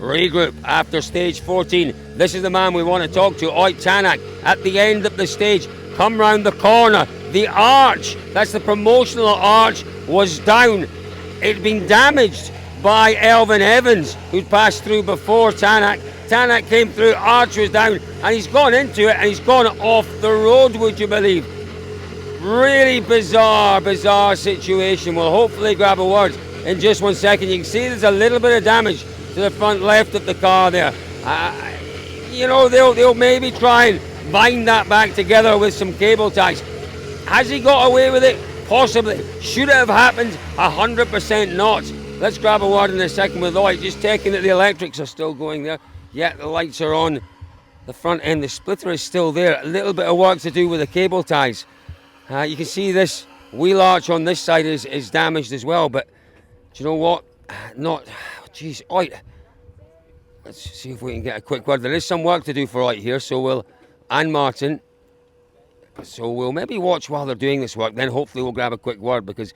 regroup after stage 14. This is the man we want to talk to, Ott Tänak, at the end of the stage. Come round the corner. The arch, that's the promotional arch, was down. It'd been damaged by Elfyn Evans, who'd passed through before Tanak. Tanak came through, arch was down, and he's gone into it, and he's gone off the road, would you believe? Really bizarre situation. We'll hopefully grab a word in just 1 second. You can see there's a little bit of damage to the front left of the car there. You know, they'll maybe try and bind that back together with some cable ties. Has he got away with it? Possibly. Should it have happened? 100% not. Let's grab a word in a second with Ott. Just checking that the electrics are still going there. Yeah, the lights are on. The front end, the splitter is still there. A little bit of work to do with the cable ties. You can see this wheel arch on this side is damaged as well, but do you know what? Jeez, Ott. Let's see if we can get a quick word. There is some work to do for Ott here, and Martin. So we'll maybe watch while they're doing this work, then hopefully we'll grab a quick word, because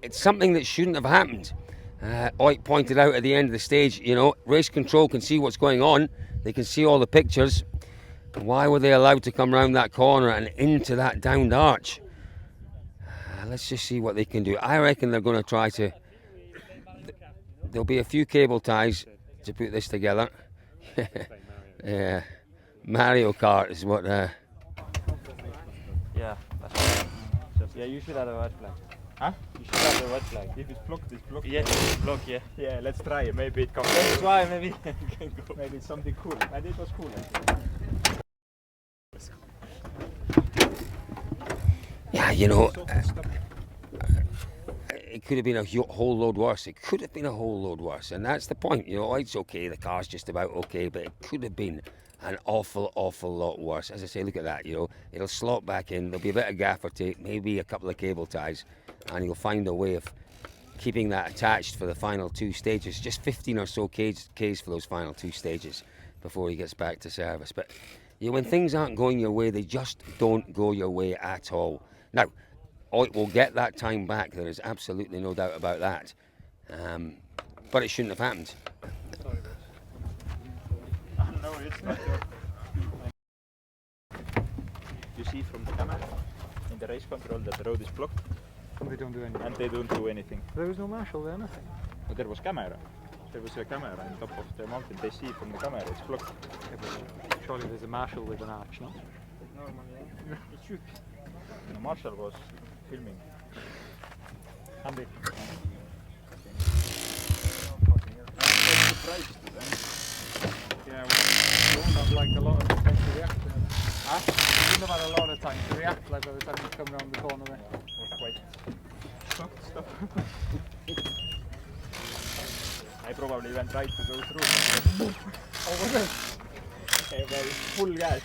it's something that shouldn't have happened. Ott pointed out at the end of the stage, you know, race control can see what's going on. They can see all the pictures. Why were they allowed to come round that corner and into that downed arch? Let's just see what they can do. I reckon they're going to try to... There'll be a few cable ties to put this together. Yeah, Mario Kart is what... Yeah, that's right. Yeah, you should have a red flag. Huh? You should have a red flag. If it's blocked, it's blocked. Yeah, it's blocked, yeah. Yeah, let's try it. Maybe it comes. Let's try, maybe. Can go. Maybe it's something cool. Maybe it was cool. Yeah, you know, it could have been a whole load worse. It could have been a whole load worse, and that's the point. You know, it's okay. The car's just about okay, but it could have been an awful lot worse. As I say, look at that. You know, it'll slot back in. There'll be a bit of gaffer tape, maybe a couple of cable ties, and you'll find a way of keeping that attached for the final 2 stages. Just 15 or so Ks for those final 2 stages before he gets back to service. But you know, when things aren't going your way, they just don't go your way at all. Now, Ott will get that time back. There is absolutely no doubt about that. But it shouldn't have happened. No, it's not your... You see from the camera in the race control that the road is blocked. And they don't do anything. And they don't do anything. There was no marshal there, nothing. But there was camera. There was a camera on top of the mountain. They see from the camera it's blocked. Yeah, but surely there's a marshal with an arch, no? Normally, yeah. It should be. The marshal was filming. Andy. I'm surprised to them. Yeah, we don't have like a lot of time to react. Huh? We didn't have had a lot of time to react like by the time we come around the corner there. Was quite shocked stuff. I probably even tried to go through. Oh, was it? A very full gas.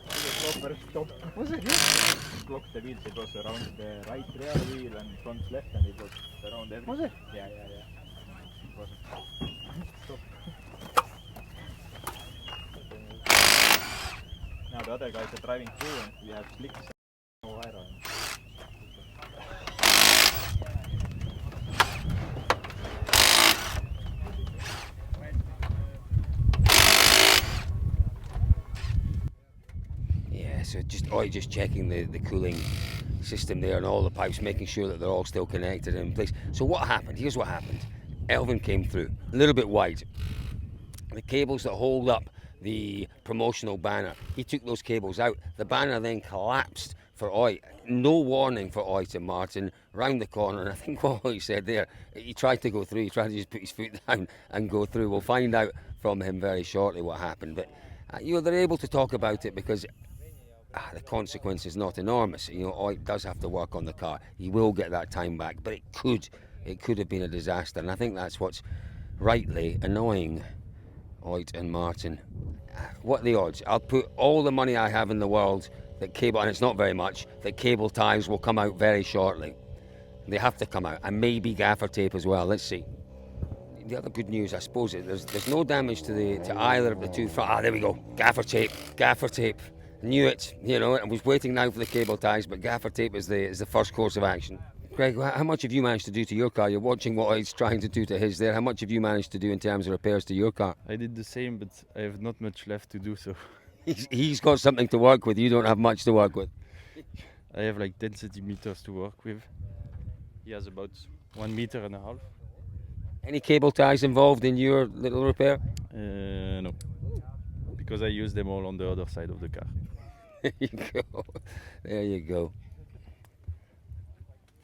The proper stop. Was it? Yeah. Blocked the wheels. It was around the right rear wheel and front left, and it was around everything. Was it? Yeah. It was stop. Now the other guys are driving through, and we have slicks and no iron. So just checking the cooling system there and all the pipes, making sure that they're all still connected and in place. So what happened? Here's what happened. Elfyn came through, a little bit wide. The cables that hold up the promotional banner, he took those cables out. The banner then collapsed for Ott. No warning for Ott and Martin, round the corner, and I think what he said there, he tried to go through, he tried to just put his foot down and go through. We'll find out from him very shortly what happened. But you know, they're able to talk about it because the consequence is not enormous. You know, Ott does have to work on the car. He will get that time back, but it could have been a disaster, and I think that's what's rightly annoying Ott and Martin. What are the odds? I'll put all the money I have in the world that cable, and it's not very much, that cable ties will come out very shortly. They have to come out, and maybe gaffer tape as well. Let's see. The other good news, I suppose, is there's no damage to either of the two front. There we go. Gaffer tape. Knew it, you know. I was waiting now for the cable ties, but gaffer tape is the first course of action. Greg, how much have you managed to do to your car? You're watching what he's trying to do to his there. How much have you managed to do in terms of repairs to your car? I did the same, but I have not much left to do so. He's got something to work with. You don't have much to work with. I have like 10 centimeters to work with. He has about 1.5 meters. Any cable ties involved in your little repair? No, because I use them all on the other side of the car. There you go. There you go.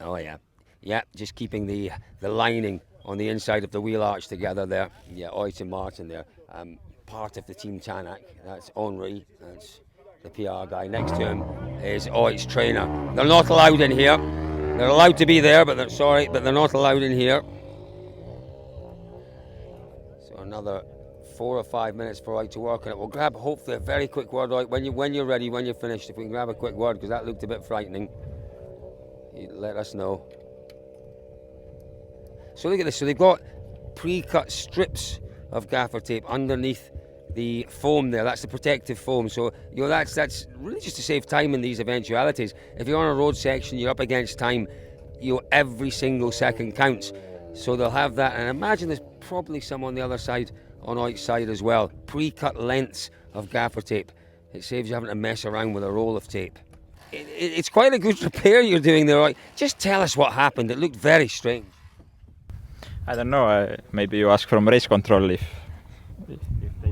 Oh yeah, yeah. Just keeping the lining on the inside of the wheel arch together there. Yeah, Ott and Martin there. Part of the team Tanak. That's Henri. That's the PR guy. Next to him is Ott's trainer. They're not allowed in here. They're allowed to be there, but they're not allowed in here. So another 4 or 5 minutes for Ott to work on it. We'll grab hopefully a very quick word, Ott, when you're ready, when you're finished. If we can grab a quick word, because that looked a bit frightening. You let us know. So look at this. So they've got pre-cut strips of gaffer tape underneath the foam there. That's the protective foam. So that's really just to save time in these eventualities. If you're on a road section, you're up against time. Every single second counts. So they'll have that, and I imagine there's probably some on the other side, on Ott's side as well. Pre-cut lengths of gaffer tape. It saves you having to mess around with a roll of tape. It's quite a good repair you're doing there, Ott. Just tell us what happened. It looked very strange. I don't know. Maybe you ask from race control if they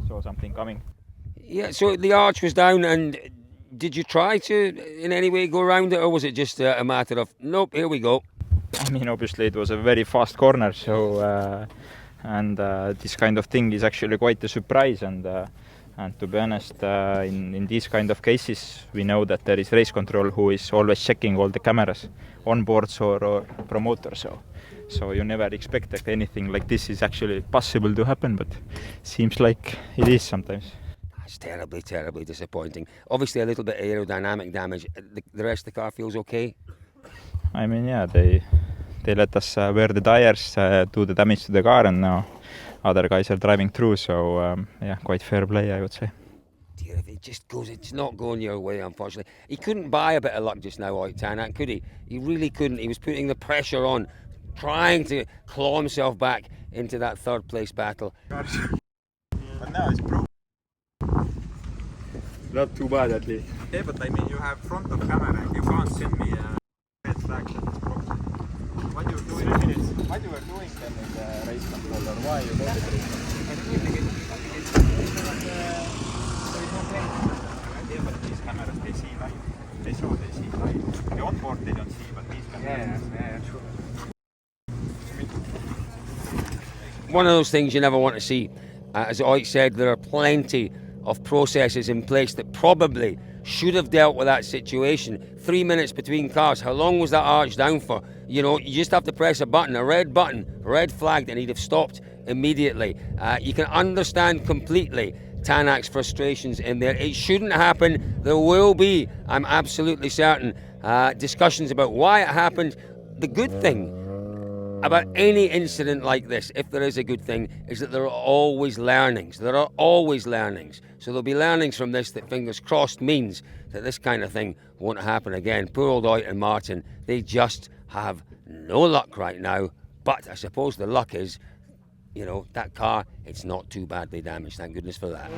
saw something coming. Yeah. So the arch was down, and did you try to in any way go around it, or was it just a matter of nope? Here we go. I mean, obviously it was a very fast corner, so this kind of thing is actually quite a surprise. And to be honest, in these kind of cases, we know that there is race control who is always checking all the cameras on boards or promoter. So you never expect that anything like this is actually possible to happen, but seems like it is sometimes. That's terribly, terribly disappointing. Obviously a little bit of aerodynamic damage. The rest of the car feels okay? I mean, yeah, they let us wear the tires, do the damage to the car, and now other guys are driving through, so yeah, quite fair play, I would say. Dear, if it just goes, it's not going your way, unfortunately. He couldn't buy a bit of luck just now, Ott Tänak, could he? He really couldn't. He was putting the pressure on, trying to claw himself back into that third place battle. But now it's broken. Not too bad at least. Yeah, but I mean, you have front of camera, you can't send me a red flag that it's broken. What you were doing then in the race control, or why you got the race control? Yeah, but these cameras, they see live. They see live. The onboard they don't see, but these cameras. Yeah, sure. One of those things you never want to see. As Ott said, there are plenty of processes in place that probably should have dealt with that situation. 3 minutes between cars. How long was that arch down for? You just have to press a button, a red button, red flagged, and he'd have stopped immediately. You can understand completely Tanak's frustrations in there. It shouldn't happen. There will be, I'm absolutely certain, discussions about why it happened. The good thing about any incident like this, if there is a good thing, is that there are always learnings. There are always learnings. So there'll be learnings from this that, fingers crossed, means that this kind of thing won't happen again. Poor old Ott and Martin, they just have no luck right now. But I suppose the luck is, that car, it's not too badly damaged. Thank goodness for that.